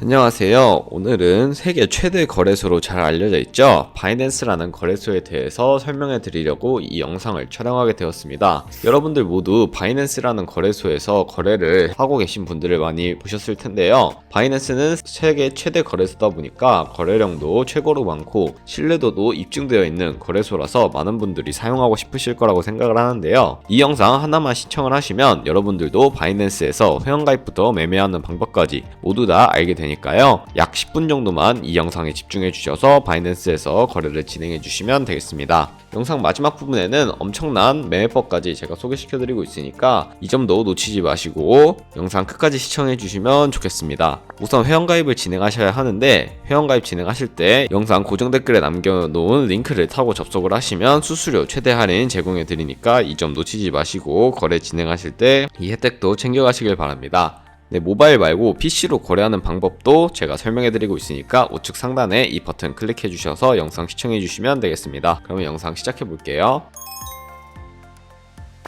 안녕하세요. 오늘은 세계 최대 거래소로 잘 알려져 있죠? 바이낸스라는 거래소에 대해서 설명해 드리려고 이 영상을 촬영하게 되었습니다. 여러분들 모두 바이낸스라는 거래소에서 거래를 하고 계신 분들을 많이 보셨을 텐데요. 바이낸스는 세계 최대 거래소다 보니까 거래량도 최고로 많고 신뢰도도 입증되어 있는 거래소라서 많은 분들이 사용하고 싶으실 거라고 생각을 하는데요. 이 영상 하나만 시청을 하시면 여러분들도 바이낸스에서 회원가입부터 매매하는 방법까지 모두 다 알게 되니까요. 약 10분 정도만 이 영상에 집중해 주셔서 바이낸스에서 거래를 진행해 주시면 되겠습니다. 영상 마지막 부분에는 엄청난 매매법까지 제가 소개시켜 드리고 있으니까 이 점도 놓치지 마시고 영상 끝까지 시청해 주시면 좋겠습니다. 우선 회원가입을 진행하셔야 하는데 회원가입 진행하실 때 영상 고정 댓글에 남겨놓은 링크를 타고 접속을 하시면 수수료 최대 할인 제공해 드리니까 이 점 놓치지 마시고 거래 진행하실 때 이 혜택도 챙겨가시길 바랍니다. 네, 모바일 말고 PC로 거래하는 방법도 제가 설명해 드리고 있으니까 우측 상단에 이 버튼 클릭해 주셔서 영상 시청해 주시면 되겠습니다. 그러면 영상 시작해 볼게요.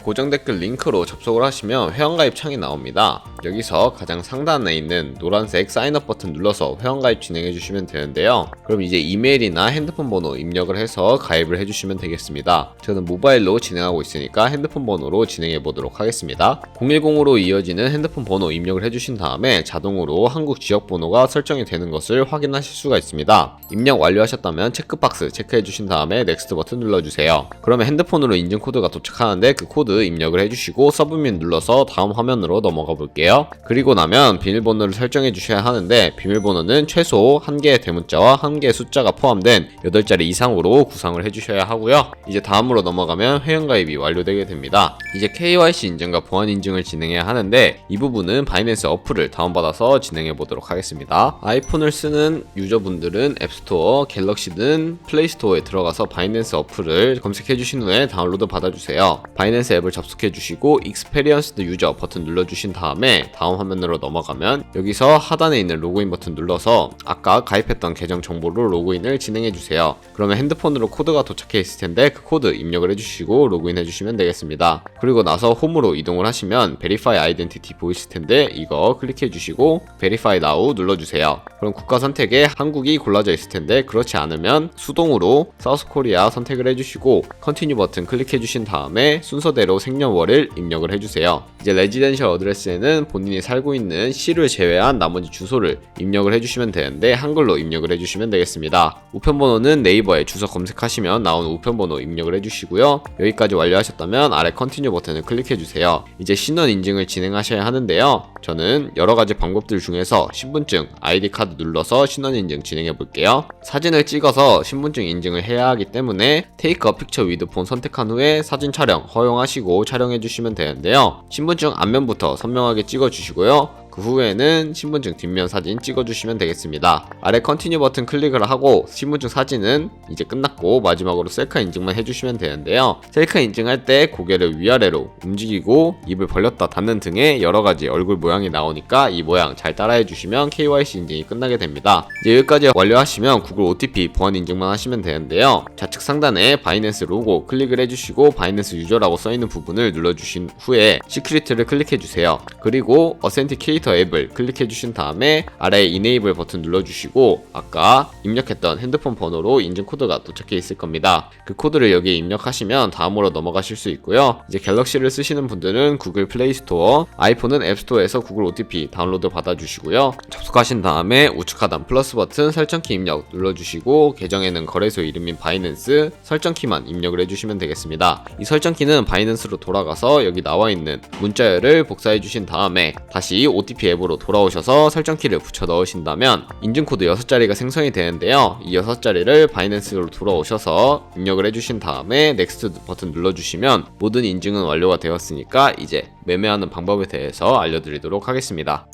고정 댓글 링크로 접속을 하시면 회원가입 창이 나옵니다. 여기서 가장 상단에 있는 노란색 사인업 버튼 눌러서 회원가입 진행해 주시면 되는데요. 그럼 이제 이메일이나 핸드폰 번호 입력을 해서 가입을 해주시면 되겠습니다. 저는 모바일로 진행하고 있으니까 핸드폰 번호로 진행해 보도록 하겠습니다. 010으로 이어지는 핸드폰 번호 입력을 해주신 다음에 자동으로 한국 지역 번호가 설정이 되는 것을 확인하실 수가 있습니다. 입력 완료하셨다면 체크박스 체크해 주신 다음에 넥스트 버튼 눌러주세요. 그러면 핸드폰으로 인증 코드가 도착하는데 그 코드 입력을 해주시고 서브밋 눌러서 다음 화면으로 넘어가 볼게요. 그리고 나면 비밀번호를 설정해 주셔야 하는데 비밀번호는 최소 1개의 대문자와 1개의 숫자가 포함된 8자리 이상으로 구상을 해주셔야 하고요. 이제 다음으로 넘어가면 회원가입이 완료되게 됩니다. 이제 KYC 인증과 보안 인증을 진행해야 하는데 이 부분은 바이낸스 어플을 다운받아서 진행해 보도록 하겠습니다. 아이폰을 쓰는 유저분들은 앱스토어, 갤럭시든 플레이스토어에 들어가서 바이낸스 어플을 검색해 주신 후에 다운로드 받아주세요. 바이낸스 앱을 접속해 주시고 익스페리언스드 유저 버튼 눌러주신 다음에 다음 화면으로 넘어가면 여기서 하단에 있는 로그인 버튼 눌러서 아까 가입했던 계정 정보로 로그인을 진행해 주세요. 그러면 핸드폰으로 코드가 도착해 있을 텐데 그 코드 입력을 해주시고 로그인 해주시면 되겠습니다. 그리고 나서 홈으로 이동을 하시면 베리파이 아이덴티티 보이실 텐데 이거 클릭해 주시고 베리파이 나우 눌러주세요. 그럼 국가 선택에 한국이 골라져 있을 텐데 그렇지 않으면 수동으로 사우스 코리아 선택을 해주시고 컨티뉴 버튼 클릭해 주신 다음에 순서대로 생년월일 입력을 해주세요. 이제 레지던셜 어드레스에는 본인이 살고 있는 시를 제외한 나머지 주소를 입력을 해주시면 되는데 한글로 입력을 해주시면 되겠습니다. 우편번호는 네이버에 주소 검색하시면 나오는 우편번호 입력을 해주시고요. 여기까지 완료하셨다면 아래 컨티뉴 버튼을 클릭해주세요. 이제 신원 인증을 진행하셔야 하는데요. 저는 여러가지 방법들 중에서 신분증, 아이디 카드 눌러서 신원 인증 진행해 볼게요. 사진을 찍어서 신분증 인증을 해야 하기 때문에 Take a Picture with Phone 선택한 후에 사진 촬영 허용하시고 촬영해 주시면 되는데요. 신분증 앞면부터 선명하게 찍어 주시고요. 그 후에는 신분증 뒷면 사진 찍어주시면 되겠습니다. 아래 컨티뉴 버튼 클릭을 하고 신분증 사진은 이제 끝났고 마지막으로 셀카 인증만 해주시면 되는데요. 셀카 인증할 때 고개를 위아래로 움직이고 입을 벌렸다 닫는 등의 여러가지 얼굴 모양이 나오니까 이 모양 잘 따라해 주시면 KYC 인증이 끝나게 됩니다. 이제 여기까지 완료하시면 구글 OTP 보안 인증만 하시면 되는데요. 좌측 상단에 바이낸스 로고 클릭을 해주시고 바이낸스 유저라고 써있는 부분을 눌러주신 후에 시크릿을 클릭해 주세요. 그리고 어센티케이터 앱을 클릭해 주신 다음에 아래에 이네이블 버튼 눌러주시고 아까 입력했던 핸드폰 번호로 인증 코드가 도착해 있을 겁니다. 그 코드를 여기에 입력하시면 다음으로 넘어가실 수 있고요. 이제 갤럭시를 쓰시는 분들은 구글 플레이스토어, 아이폰은 앱스토어에서 구글 OTP 다운로드 받아주시고요. 접속하신 다음에 우측 하단 플러스 버튼 설정키 입력 눌러주시고 계정에는 거래소 이름인 바이낸스 설정키만 입력을 해주시면 되겠습니다. 이 설정키는 바이낸스로 돌아가서 여기 나와있는 문자열을 복사해 주신 다음에 다시 OTP 앱으로 돌아오셔서 설정키를 붙여 넣으신다면 인증코드 6자리가 생성이 되는데요. 이 6자리를 바이낸스로 돌아오셔서 입력을 해주신 다음에 넥스트 버튼 눌러주시면 모든 인증은 완료가 되었으니까 이제 매매하는 방법에 대해서 알려드리도록 하겠습니다.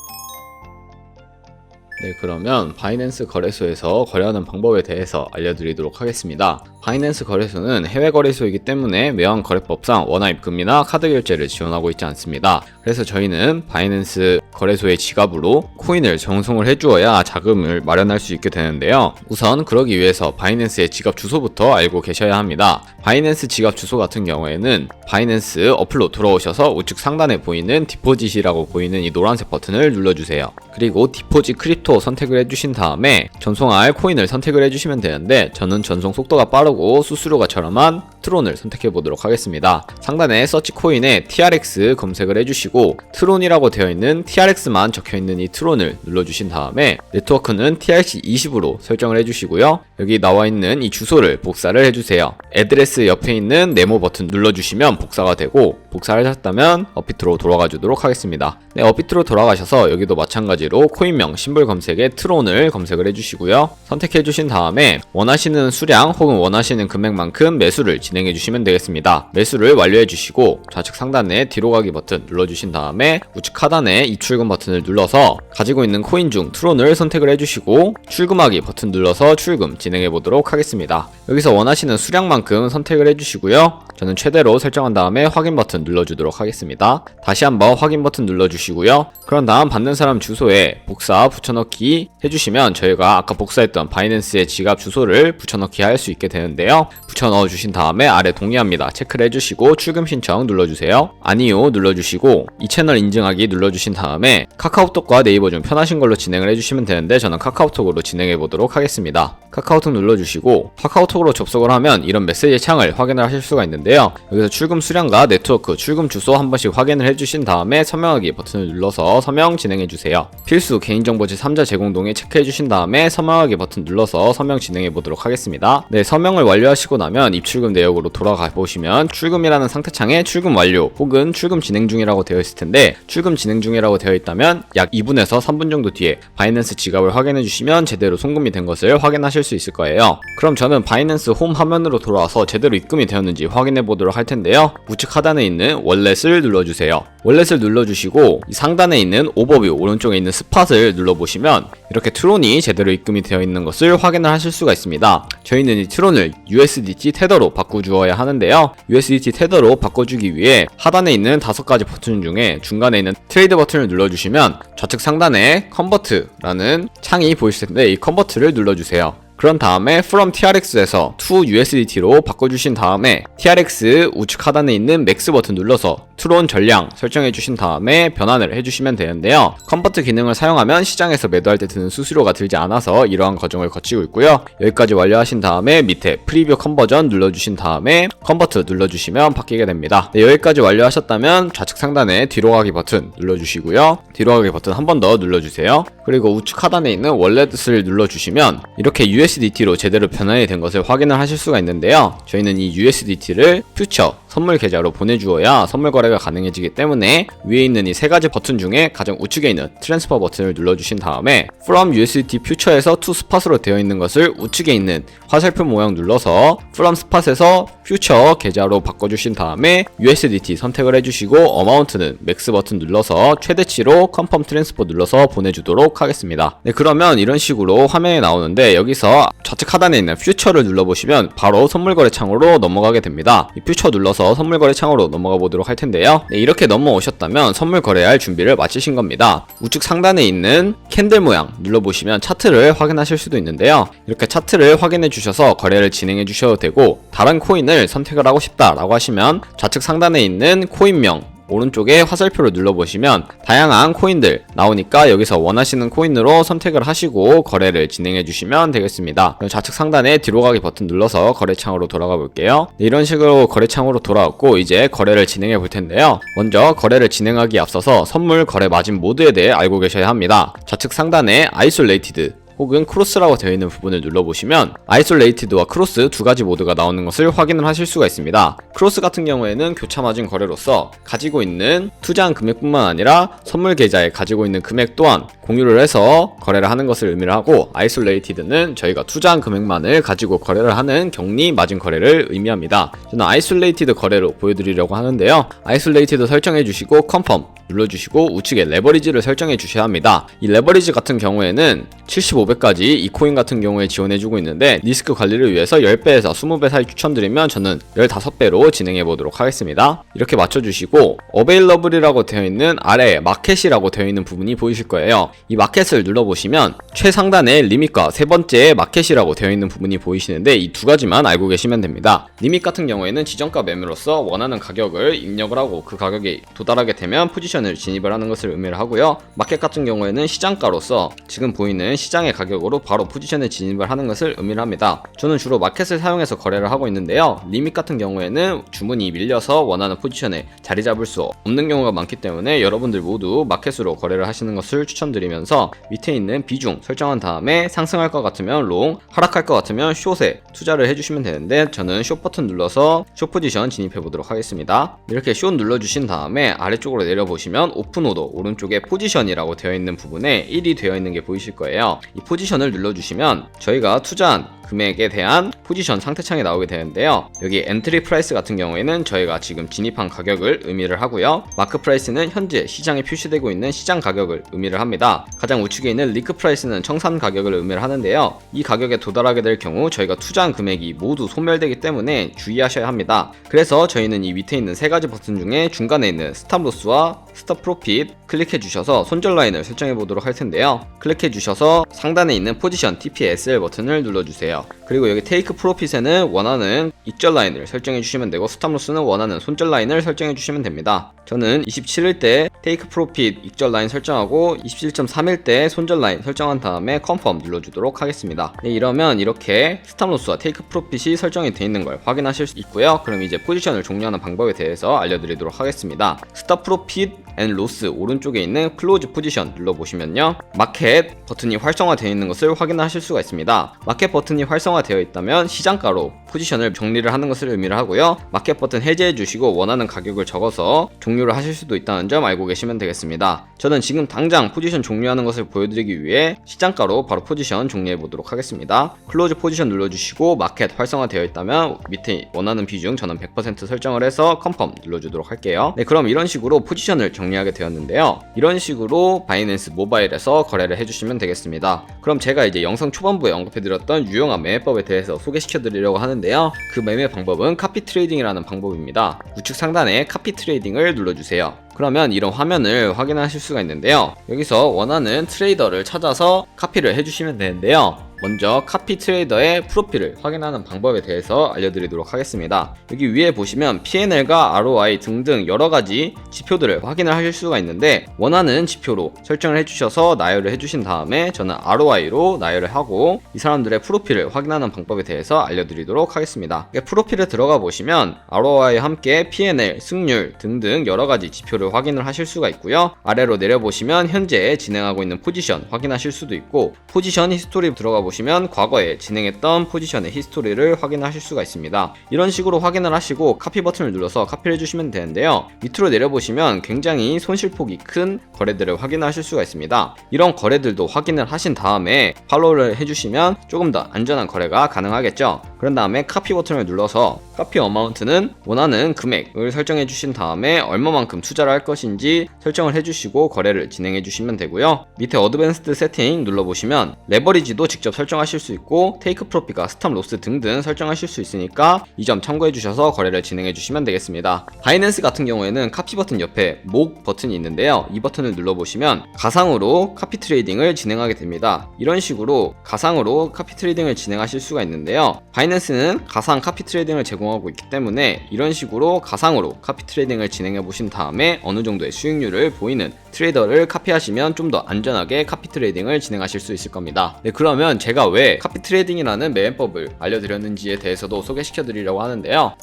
네, 그러면 바이낸스 거래소에서 거래하는 방법에 대해서 알려드리도록 하겠습니다. 바이낸스 거래소는 해외 거래소이기 때문에 외환 거래법상 원화 입금이나 카드 결제를 지원하고 있지 않습니다. 그래서 저희는 바이낸스 거래소의 지갑으로 코인을 전송을 해주어야 자금을 마련할 수 있게 되는데요. 우선 그러기 위해서 바이낸스의 지갑 주소부터 알고 계셔야 합니다. 바이낸스 지갑 주소 같은 경우에는 바이낸스 어플로 들어오셔서 우측 상단에 보이는 디포짓이라고 보이는 이 노란색 버튼을 눌러주세요. 그리고 디포짓 크립토 선택을 해주신 다음에 전송할 코인을 선택을 해주시면 되는데 저는 전송 속도가 빠르고 수수료가 저렴한 트론을 선택해 보도록 하겠습니다. 상단에 서치 코인에 TRX 검색을 해주시고 트론이라고 되어 있는 TRX만 적혀 있는 이 트론을 눌러주신 다음에 네트워크는 TRC20으로 설정을 해주시고요. 여기 나와 있는 이 주소를 복사를 해주세요. 애드레스 옆에 있는 네모 버튼 눌러주시면 복사가 되고 복사를 하셨다면 업비트로 돌아가 주도록 하겠습니다. 네, 업비트로 돌아가셔서 여기도 마찬가지로 코인명 심볼 검색에 트론을 검색을 해주시고요. 선택해 주신 다음에 원하시는 수량 혹은 원하시는 금액만큼 매수를 진행해 주시면 되겠습니다. 매수를 완료해 주시고 좌측 상단에 뒤로 가기 버튼 눌러주신 다음에 우측 하단에 입출금 버튼을 눌러서 가지고 있는 코인 중 트론을 선택을 해주시고 출금하기 버튼 눌러서 출금 진행해 보도록 하겠습니다. 여기서 원하시는 수량만큼 선택을 해주시고요. 저는 최대로 설정한 다음에 확인 버튼 눌러주도록 하겠습니다. 다시 한번 확인 버튼 눌러주시고요. 그런 다음 받는 사람 주소에 복사 붙여넣기 해주시면 저희가 아까 복사했던 바이낸스의 지갑 주소를 붙여넣기 할 수 있게 되는데요. 붙여넣어 주신 다음에 아래 동의합니다 체크를 해주시고 출금 신청 눌러주세요. 아니요 눌러주시고 이 채널 인증하기 눌러주신 다음에 카카오톡과 네이버 중 편하신 걸로 진행을 해주시면 되는데 저는 카카오톡으로 진행해 보도록 하겠습니다. 카카오톡 눌러주시고 카카오톡으로 접속을 하면 이런 메시지 창을 확인을 하실 수가 있는데요. 여기서 출금 수량과 네트워크, 출금 주소 한 번씩 확인을 해주신 다음에 서명하기 버튼을 눌러서 서명 진행해주세요. 필수 개인정보 제3자 제공 동의 체크해주신 다음에 서명하기 버튼 눌러서 서명 진행해보도록 하겠습니다. 네, 서명을 완료하시고 나면 입출금 내역으로 돌아가 보시면 출금이라는 상태창에 출금 완료 혹은 출금 진행 중이라고 되어 있을 텐데 출금 진행 중이라고 되어 있다면 약 2분에서 3분 정도 뒤에 바이낸스 지갑을 확인해 주시면 제대로 송금이 된 것을 확인하실 수 있을 거예요. 그럼 저는 바이낸스 홈 화면으로 돌아와서 제대로 입금이 되었는지 확인해 보도록 할 텐데요. 우측 하단에 있는 월렛을 눌러주세요. 월렛을 눌러주시고 이 상단에 있는 오버뷰 오른쪽에 있는 스팟을 눌러보시면 이렇게 트론이 제대로 입금이 되어 있는 것을 확인을 하실 수가 있습니다. 저희는 이 트론을 USDT 테더로 바꿔주어야 하는데요. USDT 테더로 바꿔주기 위해 하단에 있는 5가지 버튼 중에 중간에 있는 트레이드 버튼을 눌러주시면 좌측 상단에 컨버트라는 창이 보이실 텐데 이 컨버트를 눌러주세요. 그런 다음에 from TRX에서 to USDT로 바꿔주신 다음에 TRX 우측 하단에 있는 맥스 버튼 눌러서 트론 전량 설정해주신 다음에 변환을 해주시면 되는데요. 컨버트 기능을 사용하면 시장에서 매도할 때 드는 수수료가 들지 않아서 이러한 과정을 거치고 있고요. 여기까지 완료하신 다음에 밑에 프리뷰 컨버전 눌러주신 다음에 컨버트 눌러주시면 바뀌게 됩니다. 네, 여기까지 완료하셨다면 좌측 상단에 뒤로 가기 버튼 눌러주시고요. 뒤로 가기 버튼 한 번 더 눌러주세요. 그리고 우측 하단에 있는 월렛을 눌러주시면 이렇게 USDT로 제대로 변환이 된 것을 확인을 하실 수가 있는데요. 저희는 이 USDT를 퓨처 선물 계좌로 보내주어야 선물 거래가 가능해지기 때문에 위에 있는 이 3가지 버튼 중에 가장 우측에 있는 트랜스퍼 버튼을 눌러주신 다음에 from USDT 퓨처에서 to spot으로 되어 있는 것을 우측에 있는 화살표 모양 눌러서 from spot에서 퓨처 계좌로 바꿔주신 다음에 USDT 선택을 해주시고 어마운트는 맥스 버튼 눌러서 최대치로 컨펌 트랜스퍼 눌러서 보내주도록 하겠습니다. 네, 그러면 이런 식으로 화면이 나오는데 여기서 좌측 하단에 있는 퓨처를 눌러보시면 바로 선물거래 창으로 넘어가게 됩니다. 이 퓨처 눌러서 선물거래 창으로 넘어가 보도록 할 텐데요. 네, 이렇게 넘어오셨다면 선물 거래할 준비를 마치신 겁니다. 우측 상단에 있는 캔들 모양 눌러보시면 차트를 확인하실 수도 있는데요. 이렇게 차트를 확인해 주셔서 거래를 진행해 주셔도 되고 다른 코인을 선택을 하고 싶다라고 하시면 좌측 상단에 있는 코인명 오른쪽에 화살표를 눌러보시면 다양한 코인들 나오니까 여기서 원하시는 코인으로 선택을 하시고 거래를 진행해 주시면 되겠습니다. 좌측 상단에 뒤로 가기 버튼 눌러서 거래창으로 돌아가 볼게요. 네, 이런 식으로 거래창으로 돌아왔고 이제 거래를 진행해 볼 텐데요. 먼저 거래를 진행하기에 앞서서 선물 거래 마진 모드에 대해 알고 계셔야 합니다. 좌측 상단에 아이솔레이티드 혹은 크로스라고 되어 있는 부분을 눌러보시면 아이솔레이티드와 크로스 2가지 모드가 나오는 것을 확인을 하실 수가 있습니다. 크로스 같은 경우에는 교차 마진 거래로서 가지고 있는 투자한 금액뿐만 아니라 선물 계좌에 가지고 있는 금액 또한 공유를 해서 거래를 하는 것을 의미를 하고 아이솔레이티드는 저희가 투자한 금액만을 가지고 거래를 하는 격리 마진 거래를 의미합니다. 저는 아이솔레이티드 거래로 보여드리려고 하는데요. 아이솔레이티드 설정해 주시고 컨펌 눌러주시고 우측에 레버리지를 설정해 주셔야 합니다. 이 레버리지 같은 경우에는 75 500까지 이 코인 같은 경우에 지원해주고 있는데 리스크 관리를 위해서 10배에서 20배 사이 추천드리면 저는 15배로 진행해보도록 하겠습니다. 이렇게 맞춰주시고 어베일러블이라고 되어 있는 아래에 마켓이라고 되어 있는 부분이 보이실 거예요. 이 마켓을 눌러보시면 최상단에 리밋과 세 번째 마켓이라고 되어 있는 부분이 보이시는데 이 두 가지만 알고 계시면 됩니다. 리밋 같은 경우에는 지정가 매매로서 원하는 가격을 입력을 하고 그 가격에 도달하게 되면 포지션을 진입을 하는 것을 의미를 하고요. 마켓 같은 경우에는 시장가로서 지금 보이는 시장의 가격으로 바로 포지션에 진입을 하는 것을 의미를 합니다. 저는 주로 마켓을 사용해서 거래를 하고 있는데요. 리밋 같은 경우에는 주문이 밀려서 원하는 포지션에 자리 잡을 수 없는 경우가 많기 때문에 여러분들 모두 마켓으로 거래를 하시는 것을 추천드리면서 밑에 있는 비중 설정한 다음에 상승할 것 같으면 롱, 하락할 것 같으면 숏에 투자를 해주시면 되는데 저는 숏 버튼 눌러서 숏 포지션 진입해 보도록 하겠습니다. 이렇게 숏 눌러주신 다음에 아래쪽으로 내려보시면 오픈 오더 오른쪽에 포지션이라고 되어 있는 부분에 1이 되어 있는 게 보이실 거예요. 이 포지션을 눌러주시면 저희가 투자한 금액에 대한 포지션 상태창이 나오게 되는데요. 여기 엔트리 프라이스 같은 경우에는 저희가 지금 진입한 가격을 의미를 하고요. 마크 프라이스는 현재 시장에 표시되고 있는 시장 가격을 의미를 합니다. 가장 우측에 있는 리크 프라이스는 청산 가격을 의미를 하는데요. 이 가격에 도달하게 될 경우 저희가 투자한 금액이 모두 소멸되기 때문에 주의하셔야 합니다. 그래서 저희는 이 밑에 있는 세 가지 버튼 중에 중간에 있는 스탑 로스와 스톱 프로핏 클릭해 주셔서 손절 라인을 설정해 보도록 할 텐데요. 클릭해 주셔서 상단에 있는 포지션 TPSL 버튼을 눌러주세요. 그리고 여기 테이크 프로핏에는 원하는 익절 라인을 설정해 주시면 되고 스탑 로스는 원하는 손절 라인을 설정해 주시면 됩니다. 저는 27일 때 테이크 프로핏 익절 라인 설정하고 27.3일 때 손절 라인 설정한 다음에 컨펌 눌러주도록 하겠습니다. 네, 이러면 이렇게 스탑 로스와 테이크 프로핏이 설정이 되어 있는 걸 확인하실 수 있고요. 그럼 이제 포지션을 종료하는 방법에 대해서 알려드리도록 하겠습니다. 스탑 프로핏 앤 로스 오른쪽에 있는 클로즈 포지션 눌러보시면요. 마켓 버튼이 활성화되어 있는 것을 확인하실 수가 있습니다. 마켓 버튼이 활성화되어 있다면 시장가로 포지션을 정리를 하는 것을 의미를 하고요. 마켓 버튼 해제해 주시고 원하는 가격을 적어서 종료를 하실 수도 있다는 점 알고 계시면 되겠습니다. 저는 지금 당장 포지션 종료하는 것을 보여드리기 위해 시장가로 바로 포지션 종료해 보도록 하겠습니다. 클로즈 포지션 눌러주시고 마켓 활성화되어 있다면 밑에 원하는 비중 저는 100% 설정을 해서 컨펌 눌러주도록 할게요. 네, 그럼 이런 식으로 포지션을 정리하게 되었는데요. 이런 식으로 바이낸스 모바일에서 거래를 해주시면 되겠습니다. 그럼 제가 이제 영상 초반부에 언급해드렸던 유용한 매매법에 대해서 소개시켜드리려고 하는데요. 그 매매 방법은 카피 트레이딩이라는 방법입니다. 우측 상단에 카피 트레이딩을 눌러주세요. 그러면 이런 화면을 확인하실 수가 있는데요. 여기서 원하는 트레이더를 찾아서 카피를 해주시면 되는데요. 먼저 카피 트레이더의 프로필을 확인하는 방법에 대해서 알려드리도록 하겠습니다. 여기 위에 보시면 P&L과 ROI 등등 여러가지 지표들을 확인을 하실 수가 있는데 원하는 지표로 설정을 해주셔서 나열을 해주신 다음에 저는 ROI로 나열을 하고 이 사람들의 프로필을 확인하는 방법에 대해서 알려드리도록 하겠습니다. 프로필에 들어가 보시면 ROI와 함께 P&L, 승률 등등 여러가지 지표를 확인을 하실 수가 있고요. 아래로 내려보시면 현재 진행하고 있는 포지션 확인하실 수도 있고 포지션 히스토리 들어가 보시면 과거에 진행했던 포지션의 히스토리를 확인하실 수가 있습니다. 이런 식으로 확인을 하시고 카피 버튼을 눌러서 카피를 해주시면 되는데요. 밑으로 내려보시면 굉장히 손실폭이 큰 거래들을 확인하실 수가 있습니다. 이런 거래들도 확인을 하신 다음에 팔로우를 해주시면 조금 더 안전한 거래가 가능하겠죠. 그런 다음에 카피 버튼을 눌러서 카피 어마운트는 원하는 금액을 설정해 주신 다음에 얼마만큼 투자를 할 것인지 설정을 해주시고 거래를 진행해 주시면 되고요. 밑에 어드밴스드 세팅 눌러보시면 레버리지도 직접 설정하실 수 있고 테이크 프로핏과 스탑 로스 등등 설정하실 수 있으니까 이 점 참고해 주셔서 거래를 진행해 주시면 되겠습니다. 바이낸스 같은 경우에는 카피 버튼 옆에 목 버튼이 있는데요. 이 버튼을 눌러보시면 가상으로 카피 트레이딩을 진행하게 됩니다. 이런 식으로 가상으로 카피 트레이딩을 진행하실 수가 있는데요. 바이낸스는 가상 카피 트레이딩을 제공하고 있기 때문에 이런 식으로 가상으로 카피 트레이딩을 진행해 보신 다음에 어느 정도의 수익률을 보이는 트레이더를 카피하시면 좀 더 안전하게 카피 트레이딩을 진행하실 수 있을 겁니다. 네, 그러면 제가 왜 카피 트레이딩이라는 매매법을 알려드렸는지에 대해서도 소개시켜 드리려고 하는데요.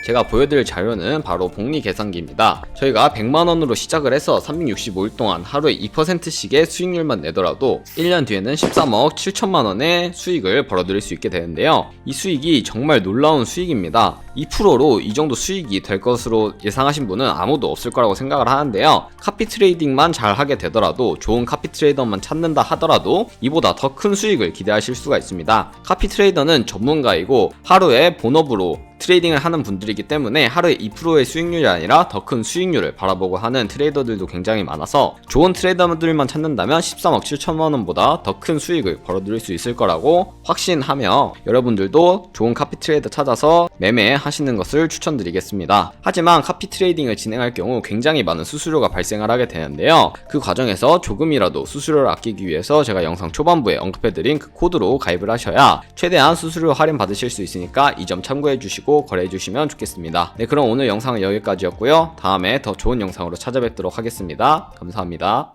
제가 보여드릴 자료는 바로 복리 계산기입니다. 저희가 100만원으로 시작을 해서 365일 동안 하루에 2%씩의 수익률만 내더라도 1년 뒤에는 13억 7천만원의 수익을 벌어들일 수 있게 되는데요. 이 수익이 정말 놀라운 수익입니다. 2%로 이 정도 수익이 될 것으로 예상하신 분은 아무도 없을 거라고 생각을 하는데요. 카피 트레이딩만 잘 하게 되더라도, 좋은 카피 트레이더만 찾는다 하더라도 이보다 더 큰 수익을 기대하실 수가 있습니다. 카피 트레이더는 전문가이고 하루에 본업으로 트레이딩을 하는 분들이기 때문에 하루에 2%의 수익률이 아니라 더 큰 수익률을 바라보고 하는 트레이더들도 굉장히 많아서, 좋은 트레이더들만 찾는다면 13억 7천만 원보다 더 큰 수익을 벌어들일 수 있을 거라고 확신하며 여러분들도 좋은 카피 트레이더 찾아서 매매하시는 것을 추천드리겠습니다. 하지만 카피 트레이딩을 진행할 경우 굉장히 많은 수수료가 발생을 하게 되는데요. 그 과정에서 조금이라도 수수료를 아끼기 위해서 제가 영상 초반부에 언급해드린 그 코드로 가입을 하셔야 최대한 수수료 할인 받으실 수 있으니까 이 점 참고해 주시고 거래해 주시면 좋겠습니다. 네, 그럼 오늘 영상은 여기까지였고요. 다음에 더 좋은 영상으로 찾아뵙도록 하겠습니다. 감사합니다.